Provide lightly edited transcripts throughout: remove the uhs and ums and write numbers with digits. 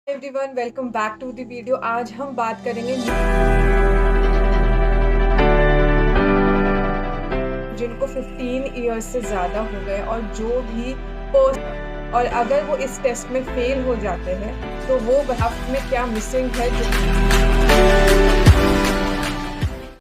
Everyone welcome back to the video. आज हम बात करेंगे जिनको 15 इयर्स से ज़्यादा हो गए और जो भी पोस्ट और अगर वो इस टेस्ट में फेल हो जाते हैं तो वो हफ्ते में क्या मिसिंग है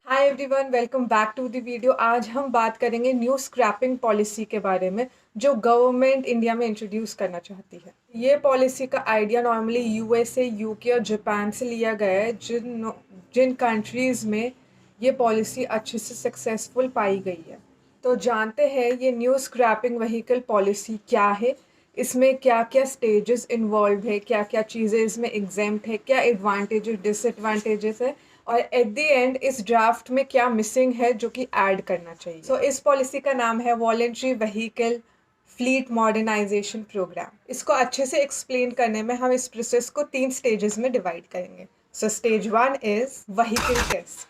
hi everyone welcome back to the video. आज हम बात करेंगे न्यू स्क्रैपिंग पॉलिसी के बारे में जो गवर्नमेंट इंडिया में इंट्रोड्यूस करना चाहती है। ये पॉलिसी का आइडिया नॉर्मली यूएसए, यूके और जापान से लिया गया है, जिन कंट्रीज़ में ये पॉलिसी अच्छे से सक्सेसफुल पाई गई है। तो जानते हैं ये न्यू स्क्रैपिंग व्हीकल पॉलिसी क्या है, इसमें क्या क्या स्टेजेस इन्वॉल्व है, क्या क्या चीज़ें इसमें एग्जेम्प्ट है, क्या एडवांटेजेस डिसएडवांटेजेस है और एट द एंड इस ड्राफ्ट में क्या मिसिंग है जो कि ऐड करना चाहिए। सो इस पॉलिसी का नाम है voluntary vehicle fleet modernisation programme. इसको अच्छे से एक्सप्लेन करने में हम इस प्रोसेस को 3 स्टेजेस में डिवाइड करेंगे। So stage 1 is vehicle test.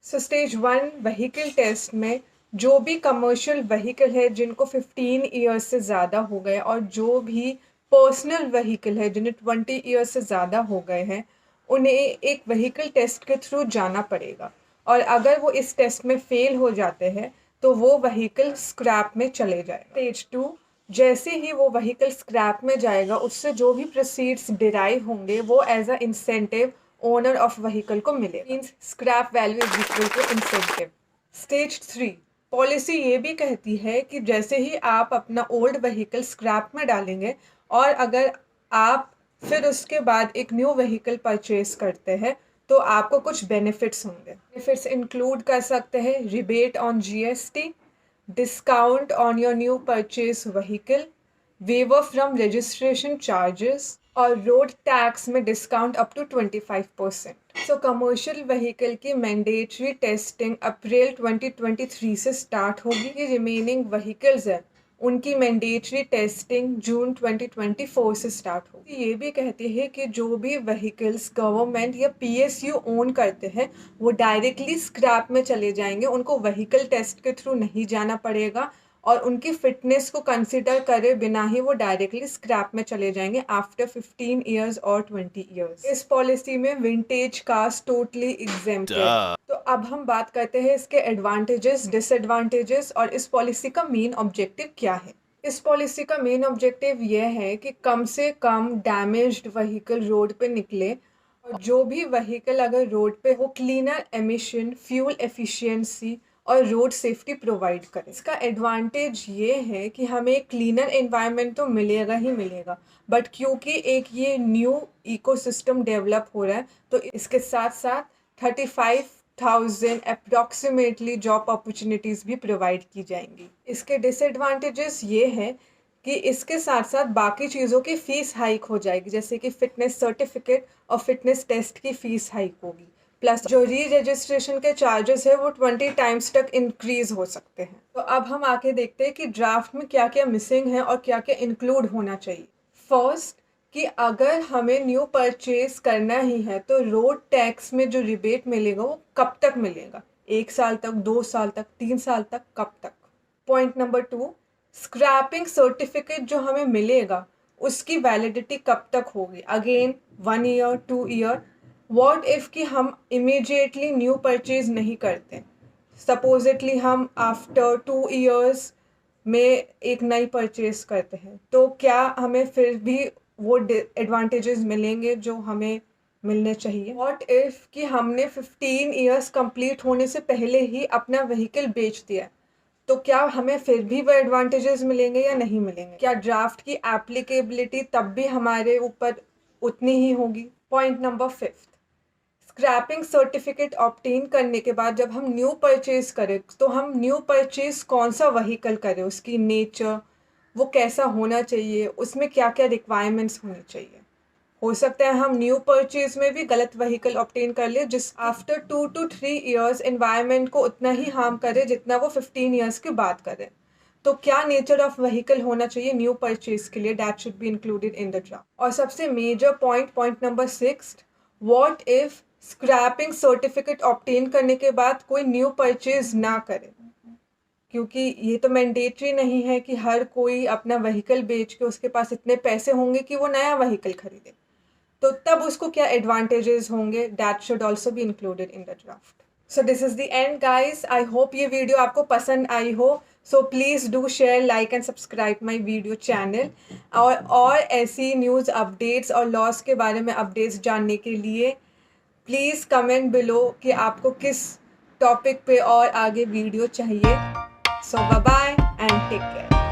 So stage 1 vehicle test में जो भी कमर्शियल व्हीकल है जिनको 15 ईयर्स से ज़्यादा हो गए और जो भी पर्सनल व्हीकल है जिन्हें 20 ईयर्स से ज़्यादा हो गए हैं उन्हें एक व्हीकल टेस्ट के थ्रू जाना पड़ेगा और अगर वो इस टेस्ट में फेल हो जाते हैं तो वो व्हीकल स्क्रैप में चले जाए। स्टेज 2 जैसे ही वो व्हीकल स्क्रैप में जाएगा उससे जो भी प्रोसीड्स डिराइव होंगे वो as a incentive owner of vehicle को मिलेगा। Means scrap value is equal to incentive. Stage 3 policy ये भी कहती है कि जैसे ही आप अपना ओल्ड व्हीकल स्क्रैप में डालेंगे और अगर आप फिर उसके बाद एक न्यू व्हीकल परचेज करते हैं तो आपको कुछ बेनिफिट्स होंगे। बेनिफिट्स इंक्लूड कर सकते हैं rebate on GST, discount on your new purchase vehicle, waiver from registration charges और रोड टैक्स में discount up to 25%। So commercial vehicle की मैंडेटरी टेस्टिंग अप्रैल 2023 से स्टार्ट होगी। रिमेनिंग व्हीकल्स हैं उनकी मैंडेटरी टेस्टिंग जून 2024 से स्टार्ट होगी। ये भी कहती है कि जो भी व्हीकल्स गवर्नमेंट या पीएसयू ओन करते हैं वो डायरेक्टली स्क्रैप में चले जाएंगे, उनको व्हीकल टेस्ट के थ्रू नहीं जाना पड़ेगा और उनकी फिटनेस को कंसिडर करे बिना ही वो डायरेक्टली स्क्रैप में चले जाएंगे आफ्टर 15 ईयर्स और 20 ईयर्स। इस पॉलिसी में विंटेज कार्स टोटली एग्जेम्प्टेड। तो अब हम बात करते हैं इसके एडवांटेजेस, डिसएडवांटेजेस और इस पॉलिसी का मेन ऑब्जेक्टिव क्या है। इस पॉलिसी का मेन ऑब्जेक्टिव यह है कि कम से कम डैमेज्ड व्हीकल रोड पे निकले और जो भी व्हीकल अगर रोड पे वो क्लीनर एमिशन, फ्यूल एफिशिएंसी और रोड सेफ्टी प्रोवाइड करे। इसका एडवांटेज ये है कि हमें क्लीनर एनवायरनमेंट तो मिलेगा ही मिलेगा, बट क्योंकि एक ये न्यू इकोसिस्टम डेवलप हो रहा है तो इसके साथ साथ 35,000 अप्रॉक्सीमेटली जॉब अपॉर्चुनिटीज़ भी प्रोवाइड की जाएंगी। इसके डिसएडवांटेजेस ये हैं कि इसके साथ साथ बाकी चीज़ों की फ़ीस हाइक हो जाएगी, जैसे कि फ़िटनेस सर्टिफिकेट और फिटनेस टेस्ट की फ़ीस हाइक होगी। प्लस जो री रजिस्ट्रेशन के चार्जेस है वो 20 टाइम्स तक इंक्रीज हो सकते हैं। तो अब हम आके देखते हैं कि ड्राफ्ट में क्या क्या मिसिंग है और क्या क्या इंक्लूड होना चाहिए। फर्स्ट कि अगर हमें न्यू परचेज करना ही है तो रोड टैक्स में जो रिबेट मिलेगा वो कब तक मिलेगा, 1 साल तक, 2 साल तक, 3 साल तक, कब तक। पॉइंट नंबर 2 स्क्रैपिंग सर्टिफिकेट जो हमें मिलेगा उसकी वैलिडिटी कब तक होगी, again 1 year, 2 year. What if कि हम इमीडिएटली न्यू परचेज नहीं करते, सपोजिटली हम आफ्टर 2 ईयर्स में एक नई परचेज करते हैं तो क्या हमें फिर भी वो एडवांटेजेस मिलेंगे जो हमें मिलने चाहिए। व्हाट इफ़ कि हमने 15 ईयर्स कंप्लीट होने से पहले ही अपना व्हीकल बेच दिया तो क्या हमें फिर भी वो एडवांटेजेस मिलेंगे या नहीं मिलेंगे। क्या ड्राफ्ट की एप्लीकेबिलिटी तब भी हमारे ऊपर उतनी ही होगी। Point number 5 scrapping certificate obtain करने के बाद जब हम न्यू परचेज करें तो हम न्यू परचेज कौन सा व्हीकल करें, उसकी नेचर वो कैसा होना चाहिए, उसमें क्या क्या रिक्वायरमेंट्स होनी चाहिए। हो सकता है हम न्यू परचेज में भी गलत व्हीकल ऑब्टेन कर ले जिस आफ्टर 2 to 3 ईयर्स एनवायरनमेंट को उतना ही हार्म करे जितना वो 15 ईयर्स के बाद करे। तो क्या नेचर ऑफ व्हीकल होना चाहिए न्यू परचेज के लिए, that should be included in the draft. और सबसे major point number 6 what if scrapping certificate obtain करने के बाद कोई न्यू परचेज ना करे, क्योंकि ये तो मैंडेटरी नहीं है कि हर कोई अपना व्हीकल बेच के उसके पास इतने पैसे होंगे कि वो नया व्हीकल खरीदे। तो तब उसको क्या एडवांटेजेस होंगे, that should also be included in the draft. So this is the end guys, I hope ये वीडियो आपको पसंद आई हो। So please do share, like and subscribe my video channel. और ऐसी न्यूज़ अपडेट्स और लॉस के बारे में अपडेट्स जानने के लिए प्लीज़ कमेंट बिलो कि आपको किस टॉपिक पे और आगे वीडियो चाहिए। So bye bye and take care.